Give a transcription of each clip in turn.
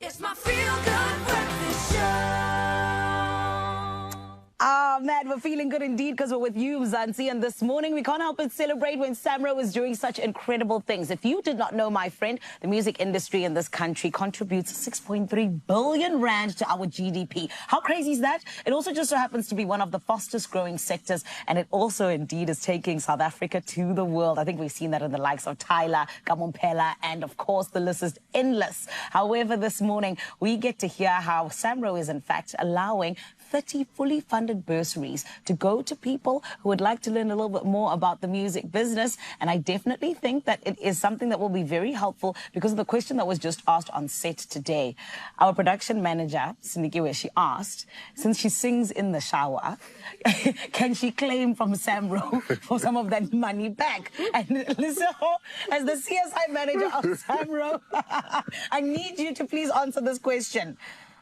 It's my feel-good breakfast show. Ah, man, we're feeling good indeed because we're with you, Zanzi. And this morning, we can't help but celebrate when SAMRO is doing such incredible things. If you did not know, my friend, the music industry in this country contributes 6.3 billion rand to our GDP. How crazy is that? It also just so happens to be one of the fastest growing sectors. And it also indeed is taking South Africa to the world. I think we've seen that in the likes of Tyler, Kamompela, and of course, the list is endless. However, this morning, we get to hear how SAMRO is in fact allowing 30 fully funded bursaries to go to people who would like to learn a little bit more about the music business. And I definitely think that it is something that will be very helpful because of the question that was just asked on set today. Our production manager, Sinikiwe, she asked, since she sings in the shower, can she claim from SAMRO for some of that money back? And Lesego, as the CSI manager of SAMRO, I need you to please answer this question.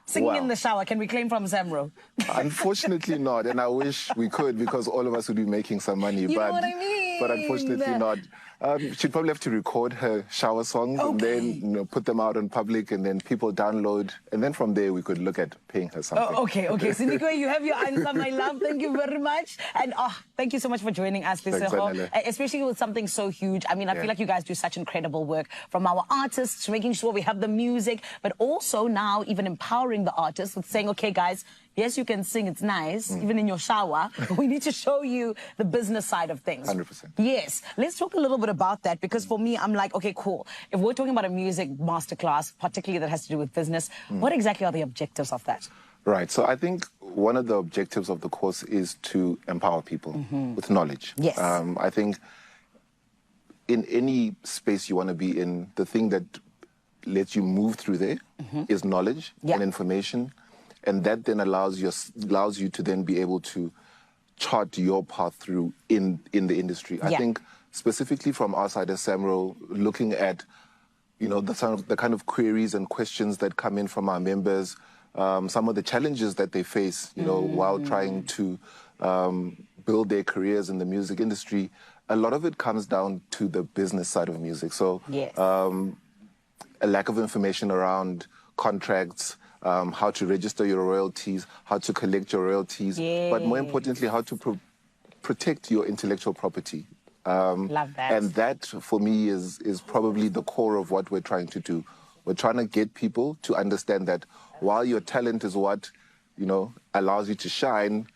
Singing in the shower, can we claim from SAMRO? Unfortunately not, and I wish we could because all of us would be making some money. You know what I mean? But unfortunately not. She'd probably have to record her shower songs and then put them out in public and then people download. And then from there, we could look at paying her something. Okay. Sinikiwe, you have your answer, my love. Thank you very much. And thank you so much for joining us, Lesego. Especially with something so huge. I mean, I feel like you guys do such incredible work from our artists, making sure we have the music, but also now even empowering the artists with saying, okay, guys, yes, you can sing, it's nice, even in your shower. We need to show you the business side of things. 100%. Yes. Let's talk a little bit about that because for me, I'm like, okay, cool. If we're talking about a music masterclass, particularly that has to do with business, what exactly are the objectives of that? Right. So I think one of the objectives of the course is to empower people with knowledge. Yes. I think in any space you want to be in, the thing that lets you move through there is knowledge and information. And that then allows you to then be able to chart your path through in the industry. I think specifically from our side as SAMRO, looking at, the kind of queries and questions that come in from our members, some of the challenges that they face, while trying to build their careers in the music industry, a lot of it comes down to the business side of music. So a lack of information around contracts, how to register your royalties, how to collect your royalties, but more importantly, how to protect your intellectual property. Love that. And that, for me, is probably the core of what we're trying to do. We're trying to get people to understand that while your talent is what, allows you to shine,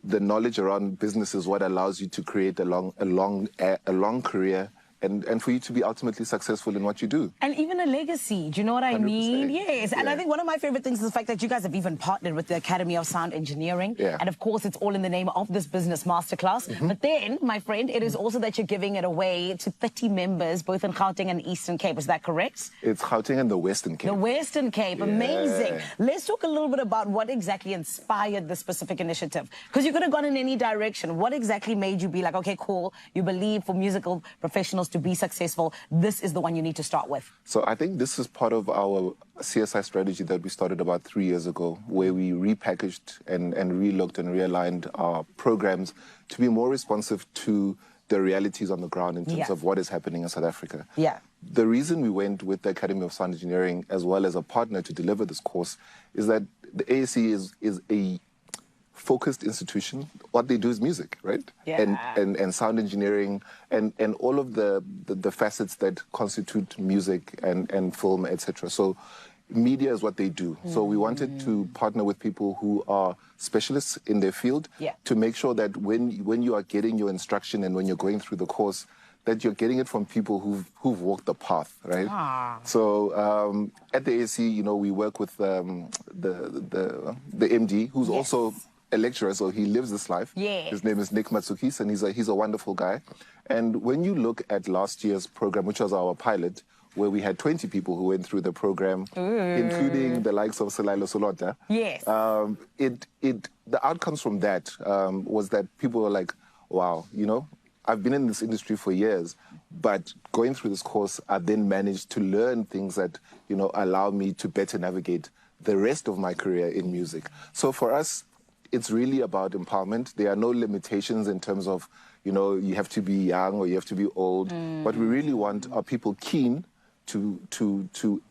the knowledge around business is what allows you to create a long career and for you to be ultimately successful in what you do. And even a legacy, do you know what I mean? Yes, and I think one of my favorite things is the fact that you guys have even partnered with the Academy of Sound Engineering. And of course, it's all in the name of this Business Masterclass. But then, my friend, it is also that you're giving it away to 30 members, both in Gauteng and Eastern Cape. Is that correct? It's Gauteng and the Western Cape. The Western Cape, amazing. Let's talk a little bit about what exactly inspired this specific initiative. Because you could have gone in any direction. What exactly made you be like, okay, cool, you believe for musical professionals to be successful, this is the one you need to start with? So I think this is part of our CSI strategy that we started about 3 years ago, where we repackaged and relooked and realigned our programs to be more responsive to the realities on the ground in terms of what is happening in South Africa. The reason we went with the Academy of Sound Engineering as well as a partner to deliver this course is that the ASE is a focused institution. What they do is music, right? And sound engineering and all of the facets that constitute music and film, etc. So media is what they do. So we wanted to partner with people who are specialists in their field to make sure that when you are getting your instruction and when you're going through the course, that you're getting it from people who've walked the path, right? So at the ASE, we work with the MD, who's also a lecturer, so he lives this life. His name is Nick Matsukis, and he's a wonderful guy. And when you look at last year's program, which was our pilot, where we had 20 people who went through the program, including the likes of Selailo Solota. The outcomes from that was that people were like, wow, I've been in this industry for years, but going through this course, I then managed to learn things that, allow me to better navigate the rest of my career in music. So for us, it's really about empowerment. There are no limitations in terms of, you have to be young or you have to be old. What we really want are people keen to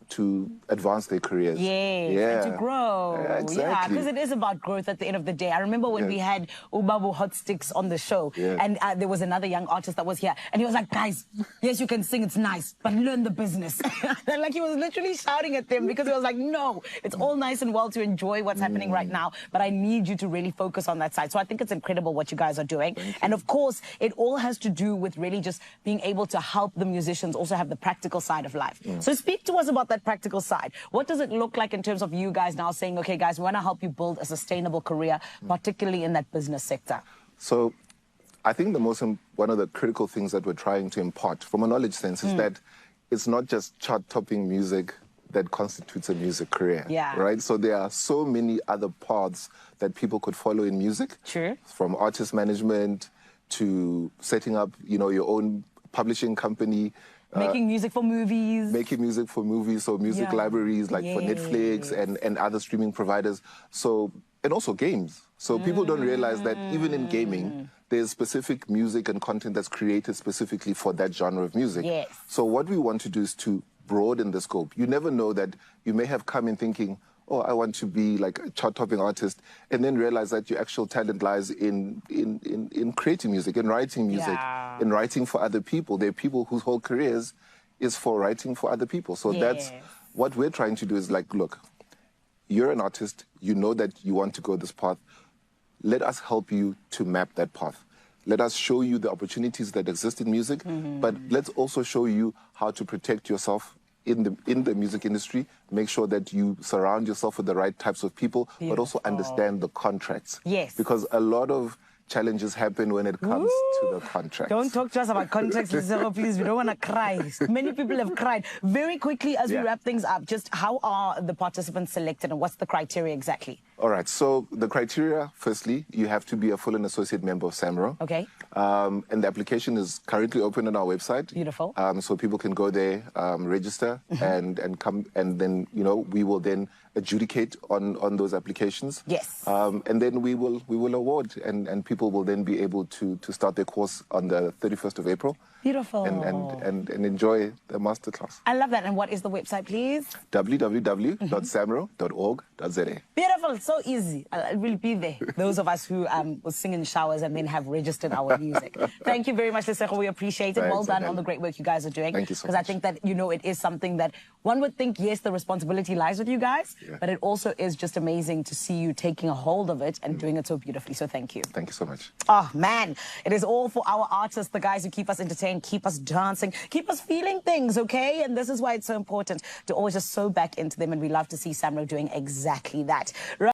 to advance their careers. Yes, and to grow. Yeah, exactly. Because it is about growth at the end of the day. I remember when we had Ubabu Hot Sticks on the show, and there was another young artist that was here, and he was like, guys, yes, you can sing, it's nice, but learn the business. And like he was literally shouting at them because he was like, no, it's all nice and well to enjoy what's happening right now, but I need you to really focus on that side. So I think it's incredible what you guys are doing. And of course, it all has to do with really just being able to help the musicians also have the practical side of life. So speak to us about that practical side. What does it look like in terms of you guys now saying, okay, guys, we want to help you build a sustainable career, particularly in that business sector? So I think one of the critical things that we're trying to impart from a knowledge sense is that it's not just chart-topping music that constitutes a music career, right? So there are so many other paths that people could follow in music. True. From artist management to setting up, your own publishing company. Making music for movies. So music libraries like for Netflix and other streaming providers. So, and also games. So people don't realize that even in gaming, there's specific music and content that's created specifically for that genre of music. Yes. So what we want to do is to broaden the scope. You never know that you may have come in thinking, oh, I want to be like a chart-topping artist, and then realize that your actual talent lies in creating music, in writing music, in writing for other people. There are people whose whole careers is for writing for other people. So that's what we're trying to do is like, look, you're an artist, you know that you want to go this path. Let us help you to map that path. Let us show you the opportunities that exist in music, but let's also show you how to protect yourself in the music industry. Make sure that you surround yourself with the right types of people, but also understand the contracts. Yes. Because a lot of challenges happen when it comes to the contracts. Don't talk to us about contracts, Lesego, please. We don't want to cry. Many people have cried. Very quickly, as we wrap things up, just how are the participants selected and what's the criteria exactly? All right. So the criteria, firstly, you have to be a full and associate member of SAMRO. Okay. And the application is currently open on our website. Beautiful. So people can go there, register, and come, and then we will then adjudicate on those applications. Yes. And then we will award, and people will then be able to start their course on the 31st of April. Beautiful. And enjoy the masterclass. I love that. And what is the website, please? www.samro.org.za. Beautiful. So easy. I'll really be there. Those of us who will sing in showers and then have registered our music. Thank you very much, Lesego. We appreciate it. Thanks, well done Adele. on the great work you guys are doing. Thank you so much. Because I think that, it is something that one would think, yes, the responsibility lies with you guys, but it also is just amazing to see you taking a hold of it and doing it so beautifully. So thank you. Thank you so much. Oh, man. It is all for our artists, the guys who keep us entertained, keep us dancing, keep us feeling things, okay? And this is why it's so important to always just sew back into them. And we love to see SAMRO doing exactly that.